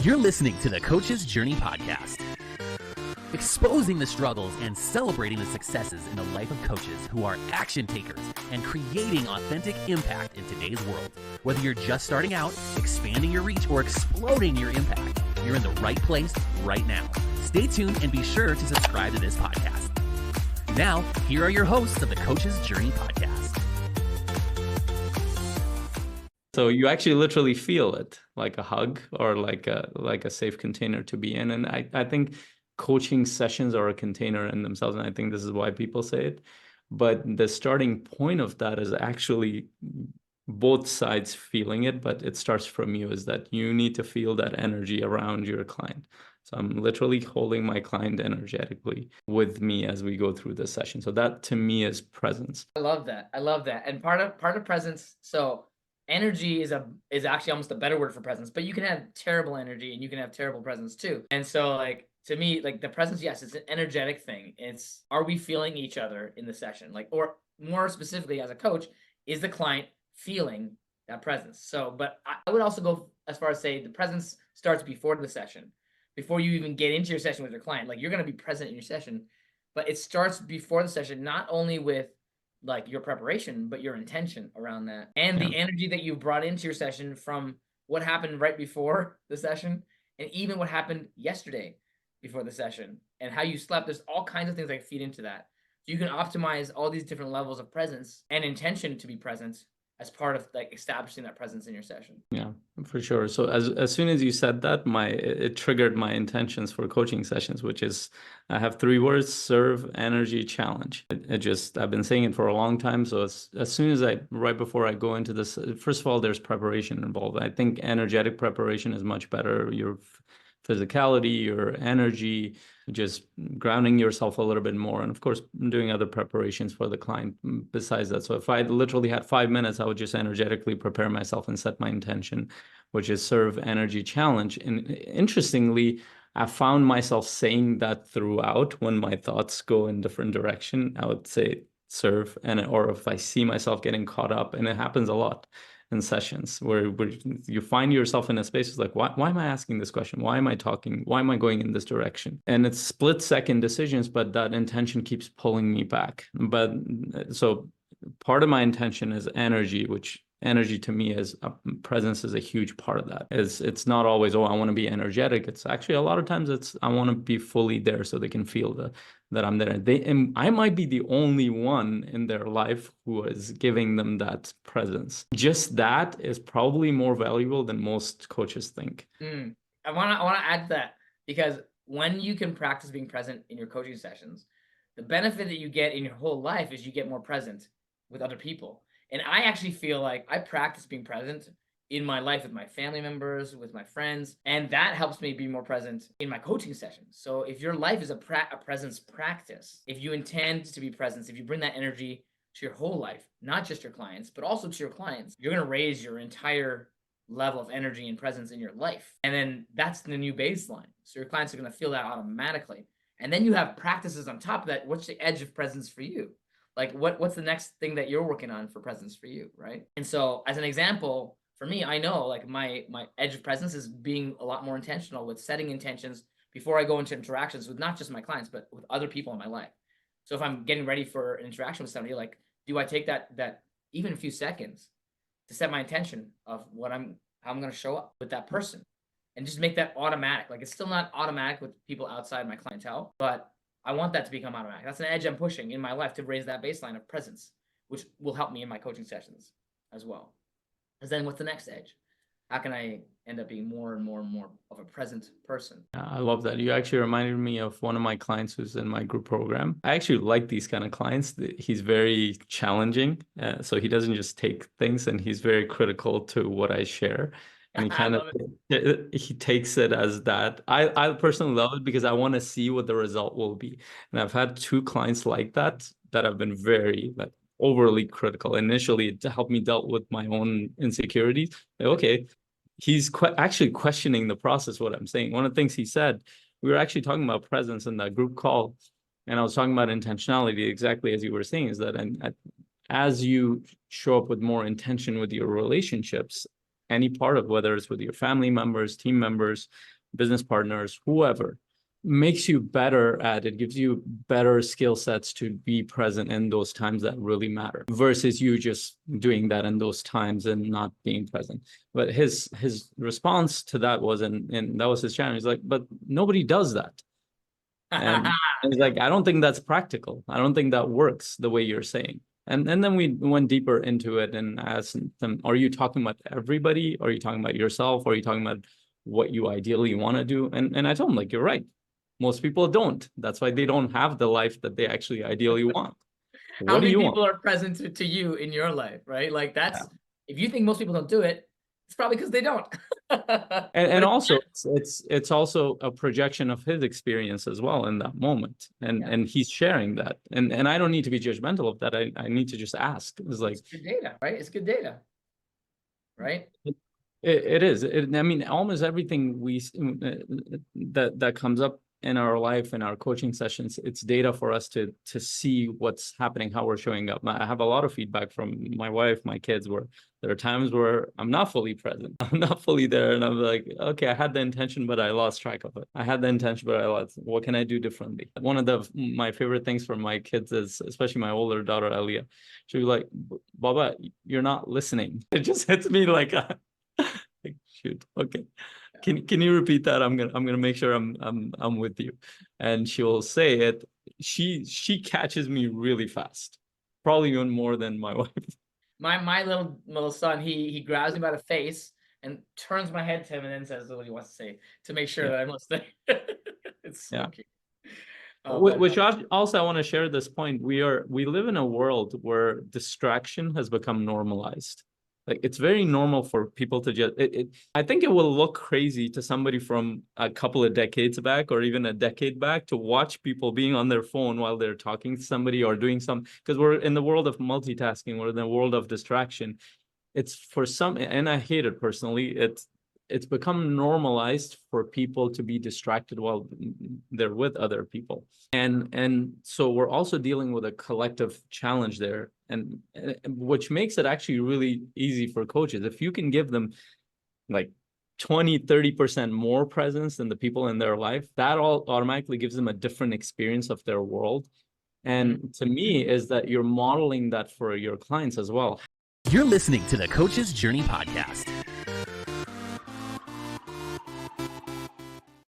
You're listening to the Coach's Journey podcast, exposing the struggles and celebrating the successes in the life of coaches who are action takers and creating authentic impact in today's world. Whether you're just starting out, expanding your reach, or exploding your impact, you're in the right place right now. Stay tuned and be sure to subscribe to this podcast. Now, here are your hosts of the Coach's Journey podcast. So you actually literally feel it like a hug or like a safe container to be in. And I think coaching sessions are a container in themselves. And I think this is why people say it. But the starting point of that is actually both sides feeling it, but it starts from you, is that you need to feel that energy around your client. So I'm literally holding my client energetically with me as we go through this session. So that to me is presence. I love that. And part of presence, so energy is actually almost a better word for presence, but you can have terrible energy and you can have terrible presence too. And so like, to me, like the presence, yes, it's an energetic thing. It's, are we feeling each other in the session? Like, or more specifically as a coach, is the client feeling that presence? So, but I would also go as far as say the presence starts before the session, before you even get into your session with your client. Like you're going to be present in your session, but it starts before the session, not only with like your preparation, but your intention around that and the energy that you brought into your session from what happened right before the session and even what happened yesterday before the session and how you slept. There's all kinds of things that feed into that. So you can optimize all these different levels of presence and intention to be present as part of like establishing that presence in your session. Yeah, for sure. So as soon as you said that, it triggered my intentions for coaching sessions, which is I have 3 words: serve, energy, challenge. I've been saying it for a long time. So as soon as right before I go into this, first of all, there's preparation involved. I think energetic preparation is much better. Your physicality, your energy, just grounding yourself a little bit more. And of course, doing other preparations for the client besides that. So if I literally had 5 minutes, I would just energetically prepare myself and set my intention, which is serve, energy, challenge. And interestingly, I found myself saying that throughout. When my thoughts go in different direction, I would say serve, or if I see myself getting caught up, and it happens a lot in sessions where you find yourself in a space like, why am I asking this question? Why am I talking? Why am I going in this direction? And it's split-second decisions, but that intention keeps pulling me back. But so part of my intention is energy, which energy to me is presence is a huge part of that. It's not always, I want to be energetic. It's actually a lot of times it's I want to be fully there so they can feel that I'm there. And I might be the only one in their life who is giving them that presence. Just that is probably more valuable than most coaches think. I want to add to that, because when you can practice being present in your coaching sessions, the benefit that you get in your whole life is you get more present with other people. And I actually feel like I practice being present in my life with my family members, with my friends, and that helps me be more present in my coaching sessions. So if your life is a presence practice, if you intend to be present, if you bring that energy to your whole life, not just your clients, but also to your clients, you're going to raise your entire level of energy and presence in your life. And then that's the new baseline. So your clients are going to feel that automatically. And then you have practices on top of that. What's the edge of presence for you? Like what's the next thing that you're working on for presence for you, right? And so as an example, for me, I know like my edge of presence is being a lot more intentional with setting intentions before I go into interactions with not just my clients, but with other people in my life. So if I'm getting ready for an interaction with somebody, like, do I take that even a few seconds to set my intention of how I'm going to show up with that person and just make that automatic? Like it's still not automatic with people outside my clientele, but I want that to become automatic. That's an edge I'm pushing in my life to raise that baseline of presence, which will help me in my coaching sessions as well. Because then what's the next edge? How can I end up being more and more and more of a present person? I love that. You actually reminded me of one of my clients who's in my group program. I actually like these kind of clients. He's very challenging. So he doesn't just take things, and he's very critical to what I share. And he kind of he takes it as that. I personally love it because I want to see what the result will be. And I've had 2 clients like that have been very overly critical. Initially, to help me deal with my own insecurities. Like, okay, he's actually questioning the process, what I'm saying. One of the things he said, we were actually talking about presence in that group call, and I was talking about intentionality, exactly as you were saying, is that as you show up with more intention with your relationships, any part of whether it's with your family members, team members, business partners, whoever, makes you better at it, gives you better skill sets to be present in those times that really matter versus you just doing that in those times and not being present. But his response to that was, and that was his challenge. He's like, but nobody does that. And he's like, I don't think that's practical. I don't think that works the way you're saying. And then we went deeper into it and asked them, are you talking about everybody? Are you talking about yourself? Are you talking about what you ideally want to do? And I told him, like, you're right. Most people don't. That's why they don't have the life that they actually ideally want. How many people are present to you in your life, right? Like that's, if you think most people don't do it, it's probably because they don't. and also it's also a projection of his experience as well in that moment. And he's sharing that. And I don't need to be judgmental of that. I need to just ask. It's like, it's good data, right? It's good data, right? It is. I mean, almost everything that comes up in our life, in our coaching sessions, it's data for us to see what's happening, how we're showing up. I have a lot of feedback from my wife, my kids, where there are times where I'm not fully present. I'm not fully there. And I'm like, okay, I had the intention, but I lost track of it. I had the intention, but I lost. What can I do differently? One of my favorite things from my kids is, especially my older daughter, Elia, she'll be like, Baba, you're not listening. It just hits me like shoot, okay. Can you repeat that? I'm gonna make sure I'm with you. And she'll say it. She catches me really fast, probably even more than my wife. My little son, he grabs me by the face and turns my head to him and then says what he wants to say to make sure that I'm listening. It's so cute. Which also I want to share this point. We live in a world where distraction has become normalized. Like it's very normal for people to just, I think it will look crazy to somebody from a couple of decades back or even a decade back to watch people being on their phone while they're talking to somebody or doing some, because we're in the world of multitasking, we're in the world of distraction. It's for some, and I hate it personally, it's become normalized for people to be distracted while they're with other people. And so we're also dealing with a collective challenge there, and which makes it actually really easy for coaches. If you can give them like 20-30% more presence than the people in their life, that all automatically gives them a different experience of their world. And to me is that you're modeling that for your clients as well. You're listening to the Coach's Journey podcast.